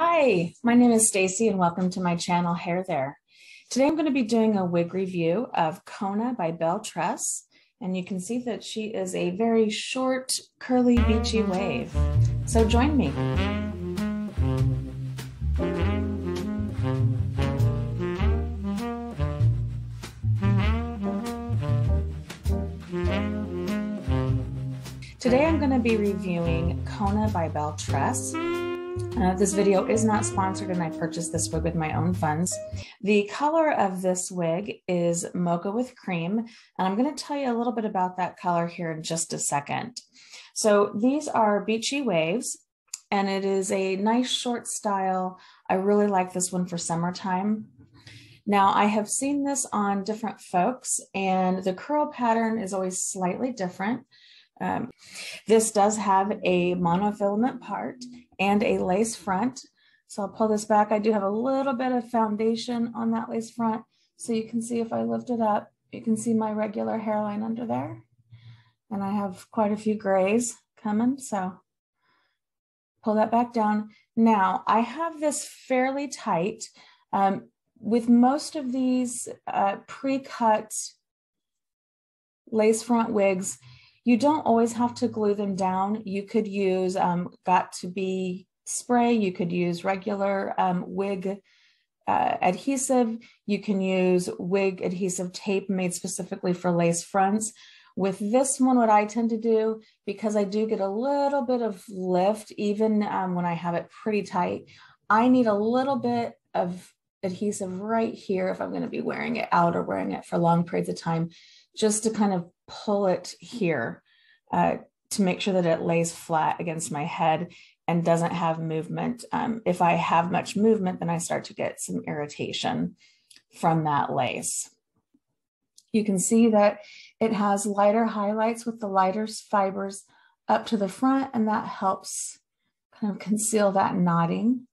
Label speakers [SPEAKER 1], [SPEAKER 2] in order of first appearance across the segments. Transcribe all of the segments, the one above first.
[SPEAKER 1] Hi, my name is Stacy and welcome to my channel Hair There. Today I'm going to be doing a wig review of Kona by Belle Tress, and you can see that she is a very short, curly, beachy wave. So join me. Today I'm going to be reviewing Kona by Belle Tress. This video is not sponsored and I purchased this wig with my own funds. The color of this wig is Mocha with cream, and I'm going to tell you a little bit about that color here in just a second. So these are beachy waves, and it is a nice short style. I really like this one for summertime. Now I have seen this on different folks, and the curl pattern is always slightly different. This does have a monofilament part and a lace front. So I'll pull this back. I do have a little bit of foundation on that lace front. So you can see if I lift it up, you can see my regular hairline under there. And I have quite a few grays coming. So pull that back down. Now I have this fairly tight. With most of these pre-cut lace front wigs, you don't always have to glue them down. You could use got2b spray. You could use regular wig adhesive. You can use wig adhesive tape made specifically for lace fronts. With this one, what I tend to do, because I do get a little bit of lift even when I have it pretty tight, I need a little bit of adhesive right here if I'm going to be wearing it out or wearing it for long periods of time, just to kind of pull it here to make sure that it lays flat against my head and doesn't have movement. If I have much movement, then I start to get some irritation from that lace. You can see that it has lighter highlights with the lighter fibers up to the front, and that helps kind of conceal that knotting.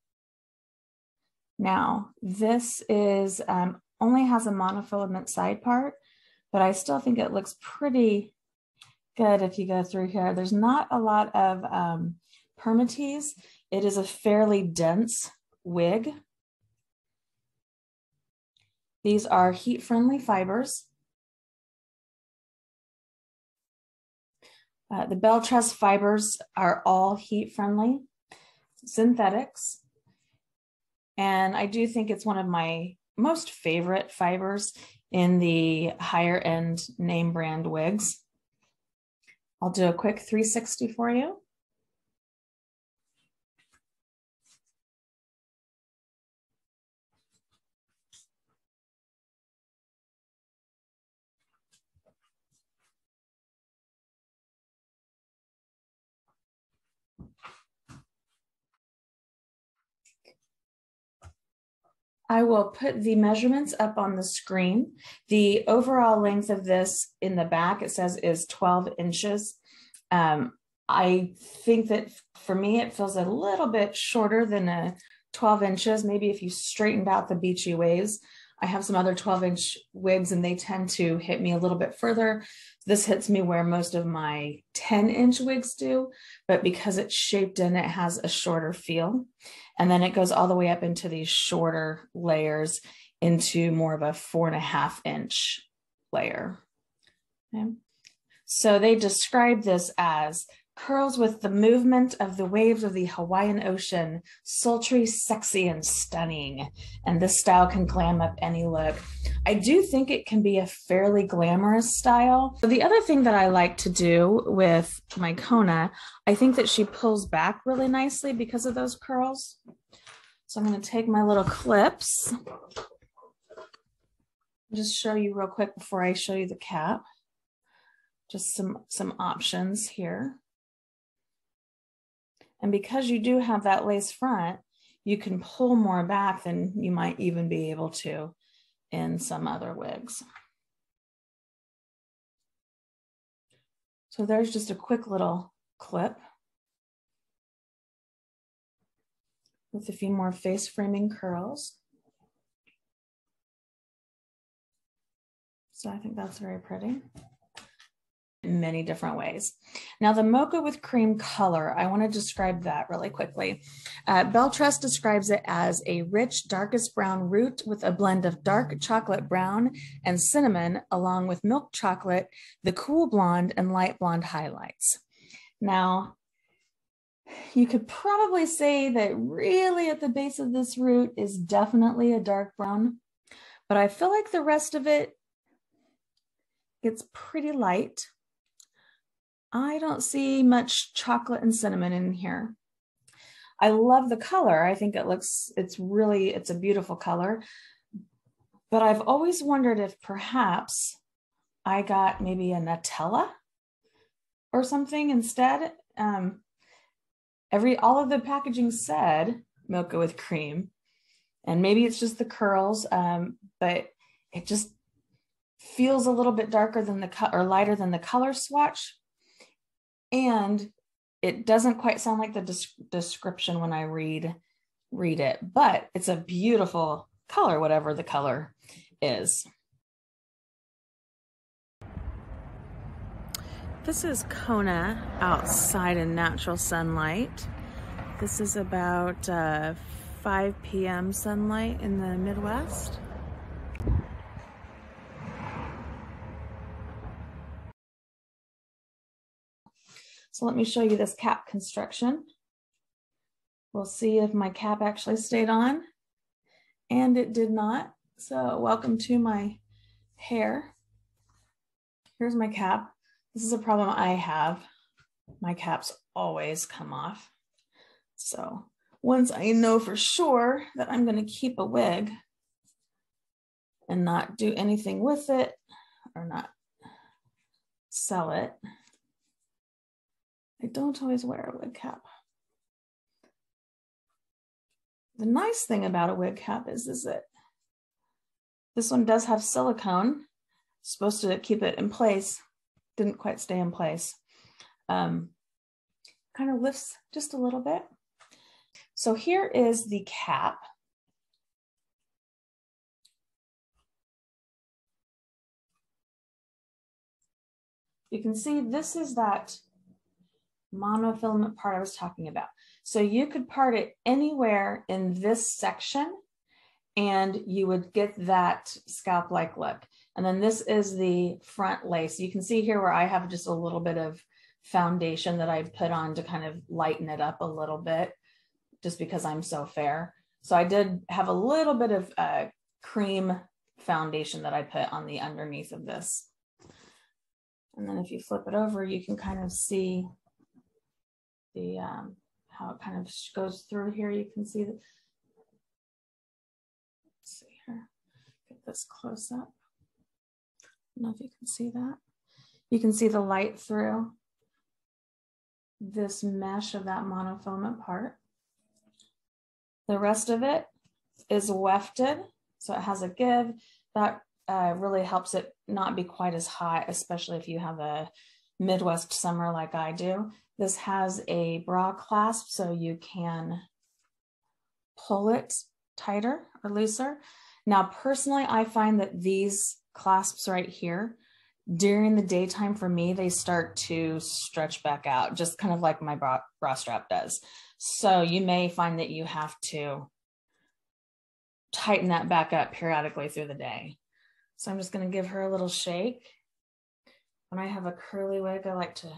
[SPEAKER 1] Now, this is only has a monofilament side part, but I still think it looks pretty good if you go through here. There's not a lot of permatease. It is a fairly dense wig. These are heat-friendly fibers. The Belle Tress fibers are all heat-friendly synthetics. And I do think it's one of my most favorite fibers in the higher end name brand wigs. I'll do a quick 360 for you. I will put the measurements up on the screen. The overall length of this in the back, it says, is 12 inches. I think that for me, it feels a little bit shorter than a 12 inches. Maybe if you straightened out the beachy waves. I have some other 12-inch wigs and they tend to hit me a little bit further. This hits me where most of my 10-inch wigs do, but because it's shaped in, it has a shorter feel. And then it goes all the way up into these shorter layers into more of a 4.5-inch layer. Okay. So they describe this as curls with the movement of the waves of the Hawaiian Ocean, sultry, sexy, and stunning. And this style can glam up any look. I do think it can be a fairly glamorous style. So the other thing that I like to do with my Kona, I think that she pulls back really nicely because of those curls. So I'm going to take my little clips. Just show you real quick before I show you the cap. Just some options here. And because you do have that lace front, you can pull more back than you might even be able to in some other wigs. So there's just a quick little clip with a few more face framing curls. So I think that's very pretty. in many different ways. Now the mocha with cream color, I want to describe that really quickly. Belle Tress describes it as a rich, darkest brown root with a blend of dark chocolate brown and cinnamon, along with milk chocolate, the cool blonde and light blonde highlights. Now, you could probably say that really at the base of this root is definitely a dark brown, but I feel like the rest of it gets pretty light. I don't see much chocolate and cinnamon in here. I love the color. I think it's a beautiful color, but I've always wondered if perhaps I got maybe a Nutella or something instead. All of the packaging said mocha with cream, and maybe it's just the curls, but it just feels a little bit darker than lighter than the color swatch, and it doesn't quite sound like the description when I read it, but it's a beautiful color, whatever the color is. This is Kona outside in natural sunlight. This is about 5 p.m. sunlight in the Midwest. So let me show you this cap construction. We'll see if my cap actually stayed on, and it did not. So welcome to my hair. Here's my cap. This is a problem I have. My caps always come off. So once I know for sure that I'm going to keep a wig and not do anything with it or not sell it, I don't always wear a wig cap. The nice thing about a wig cap is that this one does have silicone, supposed to keep it in place. Didn't quite stay in place. Kind of lifts just a little bit. So here is the cap. You can see this is that monofilament part I was talking about. So you could part it anywhere in this section and you would get that scalp-like look. And then this is the front lace. You can see here where I have just a little bit of foundation that I put on to kind of lighten it up a little bit, just because I'm so fair. So I did have a little bit of cream foundation that I put on the underneath of this. And then if you flip it over, you can kind of see the how it kind of goes through here. You can see that. Let's see here. Get this close up. I don't know if you can see that. You can see the light through this mesh of that monofilament part. The rest of it is wefted, so it has a give. That really helps it not be quite as hot, especially if you have a Midwest summer like I do. This has a bra clasp, so you can pull it tighter or looser. Now, personally, I find that these clasps right here, during the daytime for me, they start to stretch back out, just kind of like my bra strap does. So you may find that you have to tighten that back up periodically through the day. So I'm just going to give her a little shake. When I have a curly wig, I like to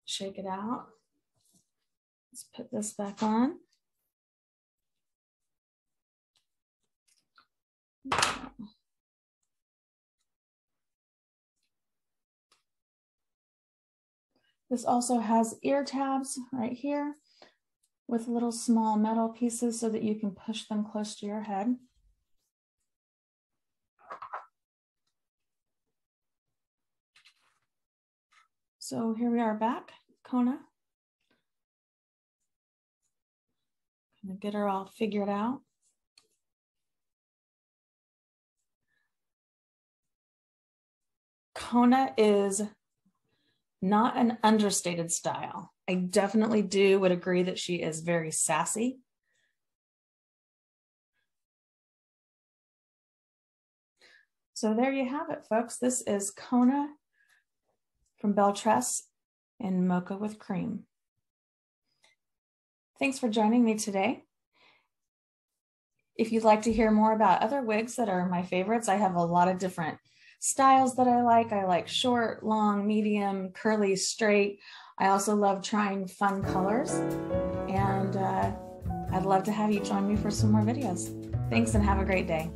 [SPEAKER 1] shake it out. Let's put this back on. This also has ear tabs right here with little small metal pieces so that you can push them close to your head. So here we are back, Kona. Gonna get her all figured out. Kona is not an understated style. I definitely would agree that she is very sassy. So there you have it, folks. This is Kona from Belle Tress in Mocha with Cream. Thanks for joining me today. If you'd like to hear more about other wigs that are my favorites, I have a lot of different styles that I like. I like short, long, medium, curly, straight. I also love trying fun colors, and I'd love to have you join me for some more videos. Thanks and have a great day.